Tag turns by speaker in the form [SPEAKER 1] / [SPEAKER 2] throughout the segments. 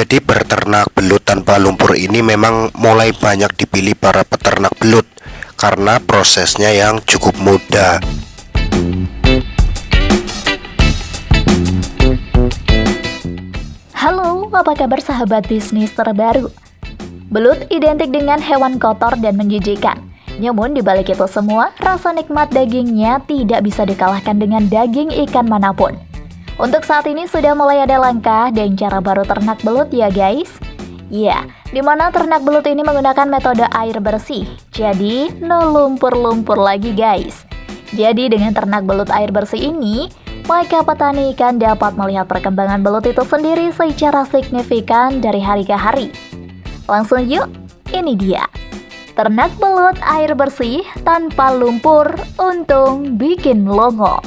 [SPEAKER 1] Jadi berternak belut tanpa lumpur ini memang mulai banyak dipilih para peternak belut karena prosesnya yang cukup mudah.
[SPEAKER 2] Halo, apa kabar sahabat bisnis terbaru? Belut identik dengan hewan kotor dan menjijikkan. Namun dibalik itu semua, rasa nikmat dagingnya tidak bisa dikalahkan dengan daging ikan manapun. Untuk saat ini sudah mulai ada langkah dan cara baru ternak belut ya guys. Ya, dimana ternak belut ini menggunakan metode air bersih. Jadi, no lumpur-lumpur lagi guys. Jadi dengan ternak belut air bersih ini, maka petani ikan dapat melihat perkembangan belut itu sendiri secara signifikan dari hari ke hari. Langsung yuk, ini dia. Ternak belut air bersih tanpa lumpur, untung bikin longo.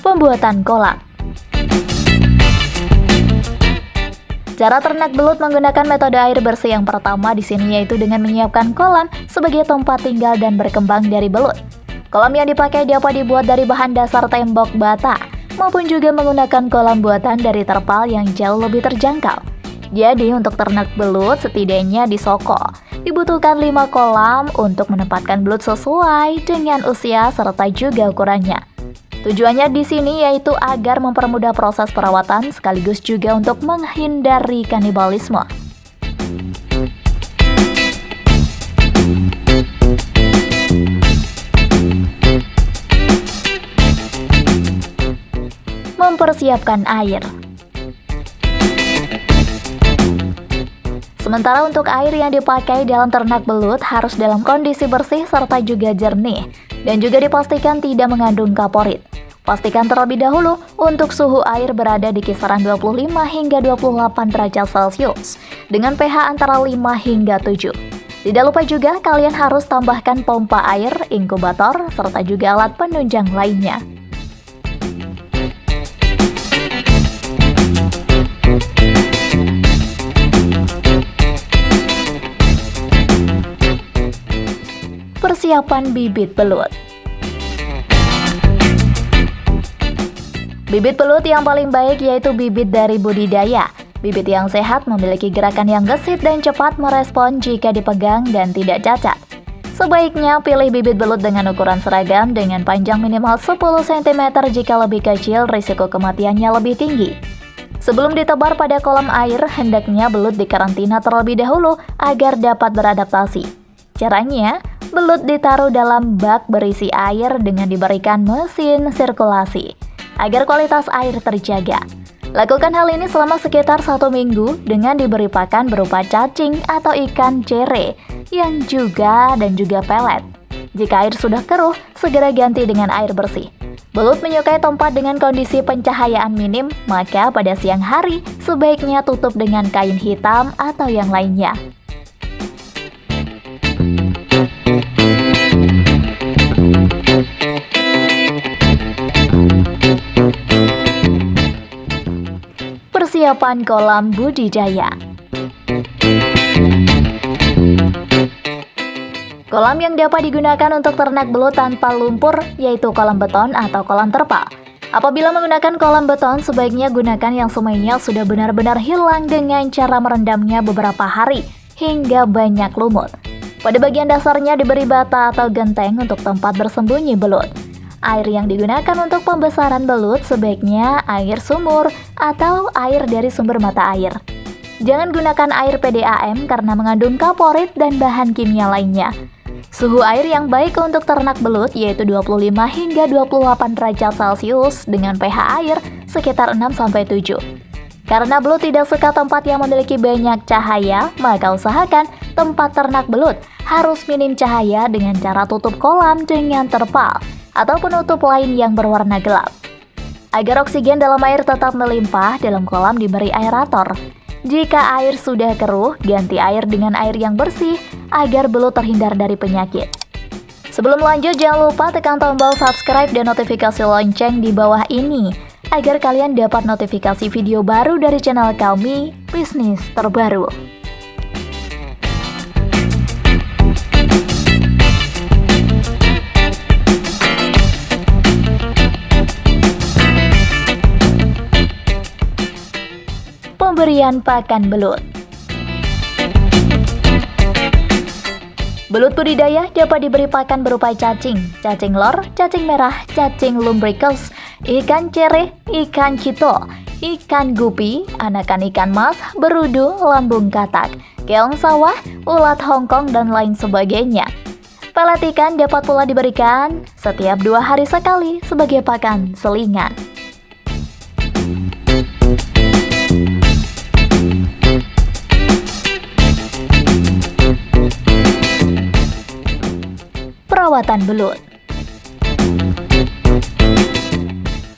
[SPEAKER 2] Pembuatan kolam. Cara ternak belut menggunakan metode air bersih yang pertama di sini yaitu dengan menyiapkan kolam sebagai tempat tinggal dan berkembang dari belut. Kolam yang dipakai dapat dibuat dari bahan dasar tembok bata maupun juga menggunakan kolam buatan dari terpal yang jauh lebih terjangkau. Jadi untuk ternak belut setidaknya di Soko dibutuhkan 5 kolam untuk menempatkan belut sesuai dengan usia serta juga ukurannya. Tujuannya di sini yaitu agar mempermudah proses perawatan sekaligus juga untuk menghindari kanibalisme. Mempersiapkan air. Sementara untuk air yang dipakai dalam ternak belut harus dalam kondisi bersih serta juga jernih dan juga dipastikan tidak mengandung kaporit. Pastikan terlebih dahulu untuk suhu air berada di kisaran 25 hingga 28 derajat Celcius dengan pH antara 5 hingga 7. Tidak lupa juga kalian harus tambahkan pompa air, inkubator, serta juga alat penunjang lainnya. Persiapan bibit belut. Bibit belut yang paling baik yaitu bibit dari budidaya. Bibit yang sehat memiliki gerakan yang gesit dan cepat merespon jika dipegang dan tidak cacat. Sebaiknya pilih bibit belut dengan ukuran seragam dengan panjang minimal 10 cm jika lebih kecil risiko kematiannya lebih tinggi. Sebelum ditebar pada kolam air, hendaknya belut dikarantina terlebih dahulu agar dapat beradaptasi. Caranya, belut ditaruh dalam bak berisi air dengan diberikan mesin sirkulasi agar kualitas air terjaga. Lakukan hal ini selama sekitar 1 minggu dengan diberi pakan berupa cacing atau ikan cere yang juga pelet. Jika air sudah keruh, segera ganti dengan air bersih. Belut menyukai tempat dengan kondisi pencahayaan minim, maka pada siang hari sebaiknya tutup dengan kain hitam atau yang lainnya. Persiapan kolam budidaya. Kolam yang dapat digunakan untuk ternak belut tanpa lumpur yaitu kolam beton atau kolam terpal. Apabila menggunakan kolam beton, sebaiknya gunakan yang semainya sudah benar-benar hilang dengan cara merendamnya beberapa hari hingga banyak lumut. Pada bagian dasarnya diberi bata atau genteng untuk tempat bersembunyi belut. Air yang digunakan untuk pembesaran belut sebaiknya air sumur atau air dari sumber mata air. Jangan gunakan air PDAM karena mengandung kaporit dan bahan kimia lainnya. Suhu air yang baik untuk ternak belut yaitu 25 hingga 28 derajat Celcius dengan pH air sekitar 6-7. Karena belut tidak suka tempat yang memiliki banyak cahaya, maka usahakan tempat ternak belut harus minim cahaya dengan cara tutup kolam dengan terpal atau penutup lain yang berwarna gelap. Agar oksigen dalam air tetap melimpah, dalam kolam diberi aerator. Jika air sudah keruh, ganti air dengan air yang bersih agar belut terhindar dari penyakit. Sebelum lanjut, jangan lupa tekan tombol subscribe dan notifikasi lonceng di bawah ini agar kalian dapat notifikasi video baru dari channel kami, Bisnis Terbaru. pemberian pakan belut. Belut budidaya dapat diberi pakan berupa cacing, cacing lor, cacing merah, cacing lumbricus, ikan cere, ikan cito, ikan gupi, anakan ikan mas, berudu, lambung katak, keong sawah, ulat Hongkong, dan lain sebagainya. Pelet ikan dapat pula diberikan setiap 2 hari sekali sebagai pakan selingan. Perawatan belut.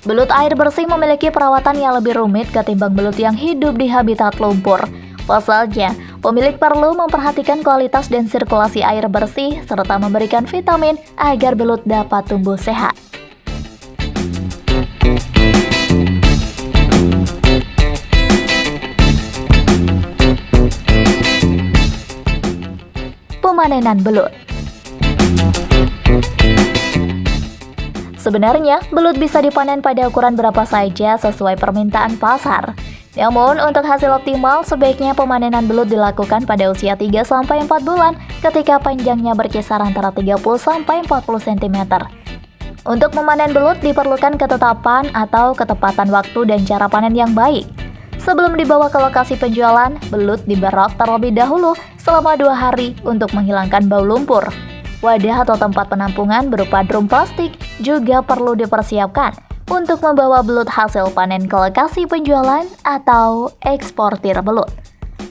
[SPEAKER 2] Belut air bersih memiliki perawatan yang lebih rumit ketimbang belut yang hidup di habitat lumpur. Pasalnya, pemilik perlu memperhatikan kualitas dan sirkulasi air bersih serta memberikan vitamin agar belut dapat tumbuh sehat. Pemanenan belut. Sebenarnya, belut bisa dipanen pada ukuran berapa saja sesuai permintaan pasar. Namun, untuk hasil optimal, sebaiknya pemanenan belut dilakukan pada usia 3-4 bulan ketika panjangnya berkisar antara 30-40 cm. Untuk memanen belut diperlukan ketetapan atau ketepatan waktu dan cara panen yang baik. Sebelum dibawa ke lokasi penjualan, belut diberok terlebih dahulu selama 2 hari untuk menghilangkan bau lumpur. Wadah atau tempat penampungan berupa drum plastik juga perlu dipersiapkan untuk membawa belut hasil panen ke lokasi penjualan atau eksportir belut.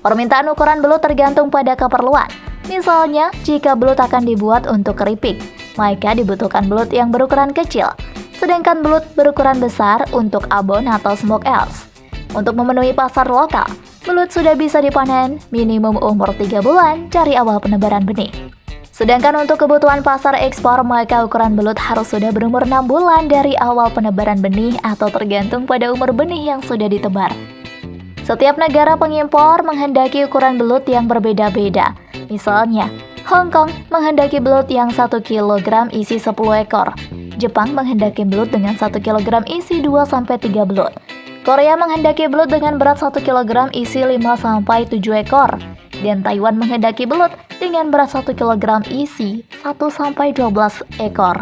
[SPEAKER 2] Permintaan ukuran belut tergantung pada keperluan. Misalnya, jika belut akan dibuat untuk keripik, maka dibutuhkan belut yang berukuran kecil, sedangkan belut berukuran besar untuk abon atau smoke ells. Untuk memenuhi pasar lokal, belut sudah bisa dipanen minimum umur 3 bulan dari awal penebaran benih. Sedangkan untuk kebutuhan pasar ekspor, maka ukuran belut harus sudah berumur 6 bulan dari awal penebaran benih atau tergantung pada umur benih yang sudah ditebar. Setiap negara pengimpor menghendaki ukuran belut yang berbeda-beda. Misalnya, Hong Kong menghendaki belut yang 1 kg isi 10 ekor. Jepang menghendaki belut dengan 1 kg isi 2-3 belut. Korea menghendaki belut dengan berat 1 kg isi 5-7 ekor. Dan Taiwan menghendaki belut dengan berat 1 kg isi 1-12 ekor.